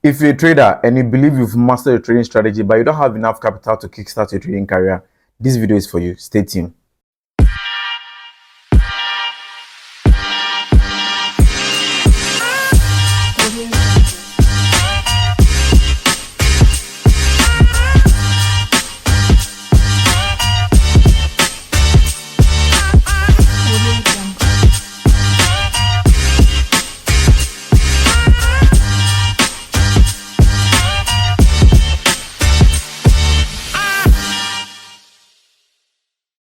If you're a trader and you believe you've mastered your trading strategy, but you don't have enough capital to kickstart your trading career, this video is for you. Stay tuned.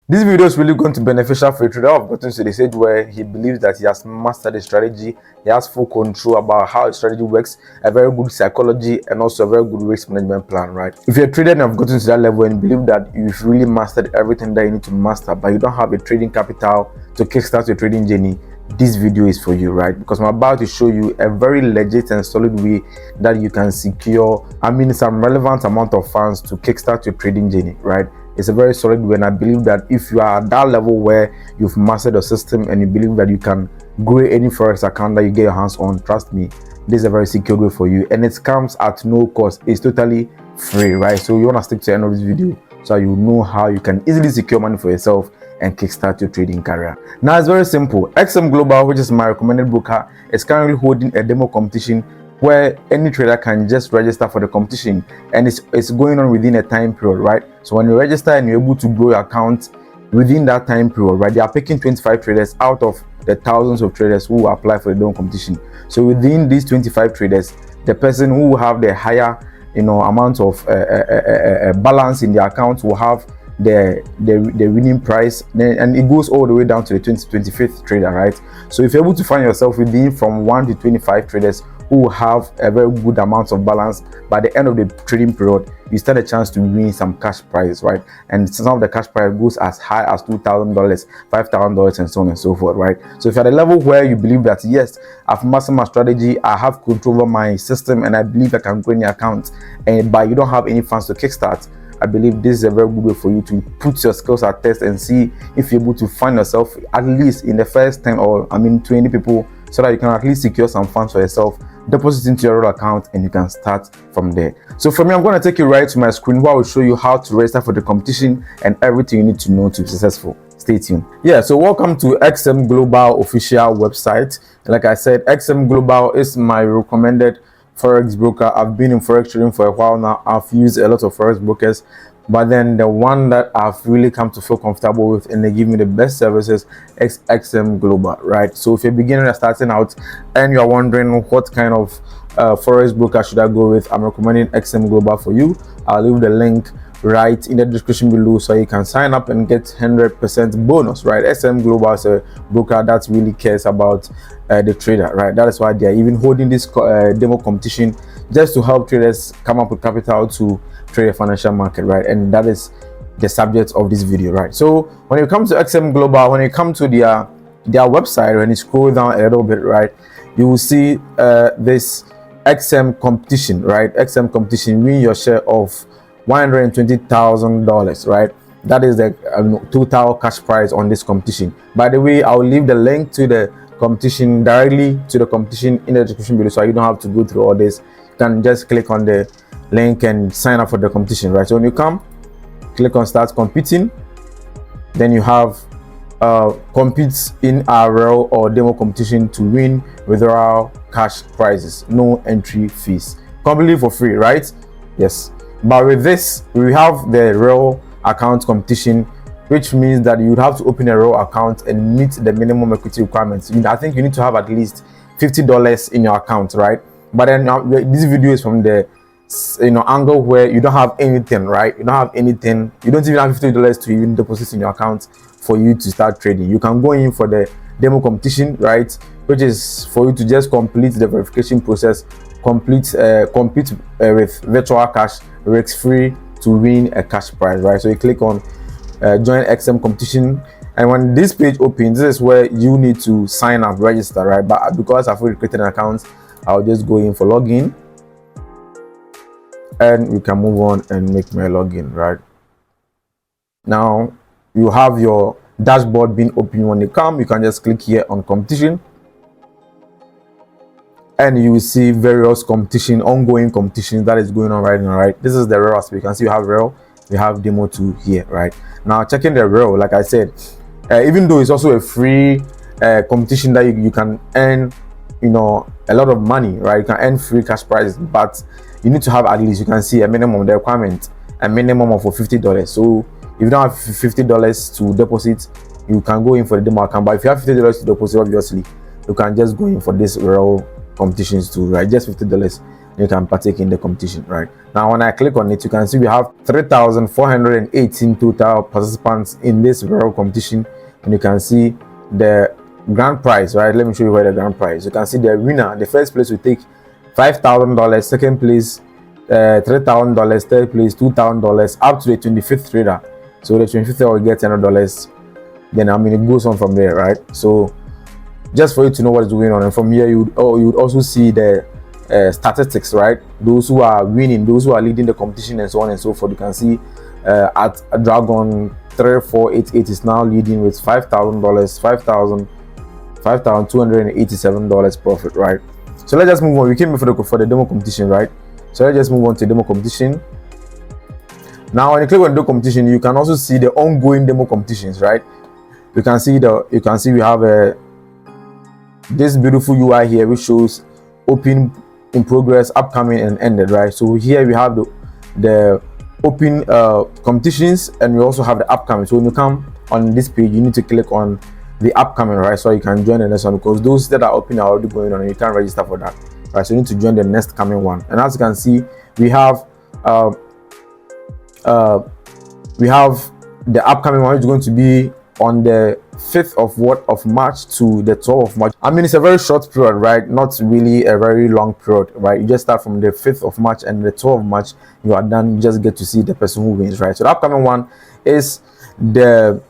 This video is really going to be beneficial for a trader who have gotten to the stage where he believes that he has mastered the strategy, he has full control about how the strategy works, a very good psychology, and also a very good risk management plan, right? If you're a trader and have gotten to that level and you believe that you've really mastered everything that you need to master, but you don't have a trading capital to kickstart your trading journey, this video is for you, right? Because I'm about to show you a very legit and solid way that you can secure, some relevant amount of funds to kickstart your trading journey, right? It's a very solid way, and I believe that if you are at that level where you've mastered the system and you believe that you can grow any Forex account that you get your hands on, trust me, this is a very secure way for you, and it comes at no cost. It's totally free, right? So you want to stick to the end of this video so you know how you can easily secure money for yourself and kickstart your trading career. Now it's very simple. XM Global, which is my recommended broker, is currently holding a demo competition where any trader can just register for the competition, and it's going on within a time period, right? So when you register and you're able to grow your account within that time period, right, they are picking 25 traders out of the thousands of traders who will apply for the demo competition. So within these 25 traders, the person who will have the higher amount of balance in their account will have the winning prize, and it goes all the way down to the 25th trader, right? So if you're able to find yourself within from 1 to 25 traders who have a very good amount of balance, by the end of the trading period you stand a chance to win some cash prize, right? And some of the cash prize goes as high as $2,000, $5,000, and so on and so forth, right? So if you're at a level where you believe that yes, I've mastered my strategy, I have control over my system, and I believe I can grow in your account, but you don't have any funds to kickstart, I believe this is a very good way for you to put your skills at test and see if you're able to find yourself at least in the first 10 or 20 people, so that you can at least secure some funds for yourself, deposit into your account, and you can start from there. So for me, I'm going to take you right to my screen where I will show you how to register for the competition and everything you need to know to be successful. Stay tuned. Yeah, so welcome to XM Global official website. Like I said, XM Global is my recommended Forex broker. I've been in Forex trading for a while now. I've used a lot of Forex brokers, but then the one that I've really come to feel comfortable with and they give me the best services is XM Global, right? So if you're beginner and starting out and you're wondering what kind of Forex broker should I go with, I'm recommending XM Global for you. I'll leave the link right in the description below so you can sign up and get 100% bonus, right? XM Global is a broker that really cares about the trader, right? That is why they are even holding this demo competition, just to help traders come up with capital to trade the financial market, right? And that is the subject of this video, right? So when it comes to XM Global, when you come to their website, when you scroll down a little bit, right, you will see this XM competition, right? XM competition, win your share of $120,000, right? That is the total cash prize on this competition. By the way, I'll leave the link to the competition directly to the competition in the description below, so you don't have to go through all this. You can just click on the link and sign up for the competition, right? So when you come, click on start competing, then you have compete in RL or demo competition to win withdrawal cash prizes, no entry fees, completely for free, right? Yes. But with this, we have the real account competition, which means that you would have to open a real account and meet the minimum equity requirements. I think you need to have at least $50 in your account, right? But then this video is from the angle where you don't have anything, right? You don't have anything. You don't even have $50 to even deposit in your account for you to start trading. You can go in for the demo competition, right, which is for you to just complete the verification process, compete with virtual cash, risk free, to win a cash prize, right? So you click on join XM competition, and when this page opens, this is where you need to sign up, register, right? But because I've already created an account, I'll just go in for login, and you can move on and make my login. Right now you have your dashboard being open. When you come, you can just click here on competition, and you will see various competition, ongoing competitions that is going on right now, right? This is the real aspect. You can see we have real, we have demo 2 here, right? Now checking the real, like I said, even though it's also a free competition that you can earn, you know, a lot of money, right? You can earn free cash prizes, but you need to have at least, you can see a minimum, the requirement, a minimum of $50. So if you don't have $50 to deposit, you can go in for the demo account. But if you have $50 to deposit, obviously you can just go in for this real competitions too, right? Just $50, you can partake in the competition, right? Now when I click on it, you can see we have 3,418 total participants in this real competition, and you can see the grand prize, right? Let me show you where the grand prize. You can see the winner, the first place will take $5,000, second place $3,000, third place $2,000, up to the 25th trader. So the 25th trader will get $100. Then I mean it goes on from there, right? So just for you to know what is going on, and from here you would also see the statistics, right? Those who are winning, those who are leading the competition, and so on and so forth. You can see at Dragon 3488 is now leading with $5,000, $5,287 profit, right? So let's just move on. We came here for the demo competition, right? So let's just move on to demo competition. Now when you click on demo competition, you can also see the ongoing demo competitions, right? You can see we have this beautiful UI here which shows open, in progress, upcoming, and ended, right? So here we have the open competitions, and we also have the upcoming. So when you come on this page, you need to click on the upcoming, right? So you can join the next one, because those that are open are already going on and you can't register for that, right? So you need to join the next coming one. And as you can see, we have the upcoming one, which is going to be on the 5th of March to the 12th of March. I mean, it's a very short period, right? Not really a very long period, right? You just start from the 5th of March, and the 12th of March you are done. You just get to see the person who wins, right? So the upcoming one is the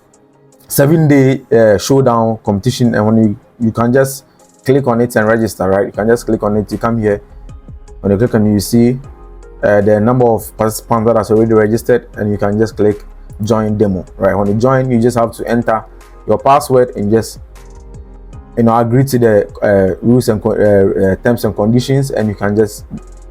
7-day showdown competition, and when you can just click on it and register, right? You can just click on it. You come here, when you click on it, you see the number of participants that has already registered, and you can just click join demo, right? When you join, you just have to enter your password and just, you know, agree to the rules and terms and conditions, and you can just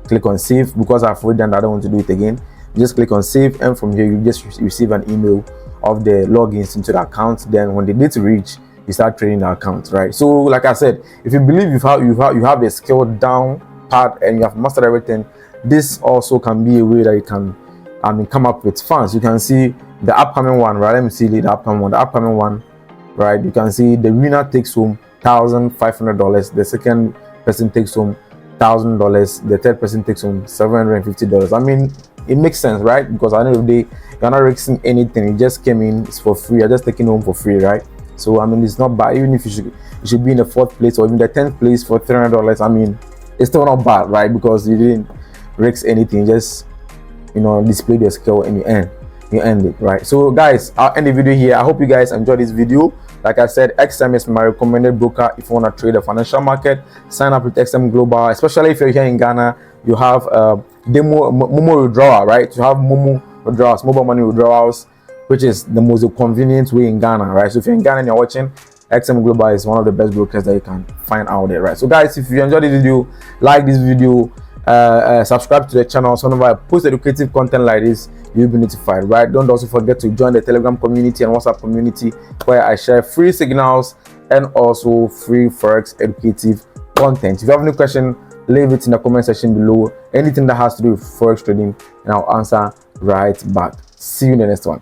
click on save. Because I've already done that, I don't want to do it again. You just click on save, and from here you just receive an email of the logins into the account. Then when the date reach, you start trading the account, right? So like I said, if you believe you have the skill down part and you have mastered everything, this also can be a way that you can, I mean, come up with funds. You can see the upcoming one, right? Let me see the upcoming one, right? You can see the winner takes home $1,500, the second person takes home $1,000, the third person takes home $750. I mean, it makes sense, right? Because at the end of the day, you're not risking anything. You just came in, it's for free. You're just taking home for free, right? So I mean, it's not bad. Even if you should be in the 4th place or even the 10th place for $300, I mean, it's still not bad, right? Because you didn't risk anything. You just, you know, display your skill and you end it, right? So guys, I'll end the video here. I hope you guys enjoyed this video. Like I said, XM is my recommended broker if you want to trade the financial market. Sign up with XM Global, especially if you're here in Ghana. You have demo Momo withdrawal, right? You have Momo withdrawals, mobile money withdrawals, which is the most convenient way in Ghana, right? So if you're in Ghana and you're watching, XM Global is one of the best brokers that you can find out there, right? So guys, if you enjoyed this video, like this video, subscribe to the channel so whenever I post educative content like this, you'll be notified, right? Don't also forget to join the Telegram community and WhatsApp community, where I share free signals and also free Forex educative content. If you have any question, leave it in the comment section below. Anything that has to do with Forex trading, and I'll answer right back. See you in the next one.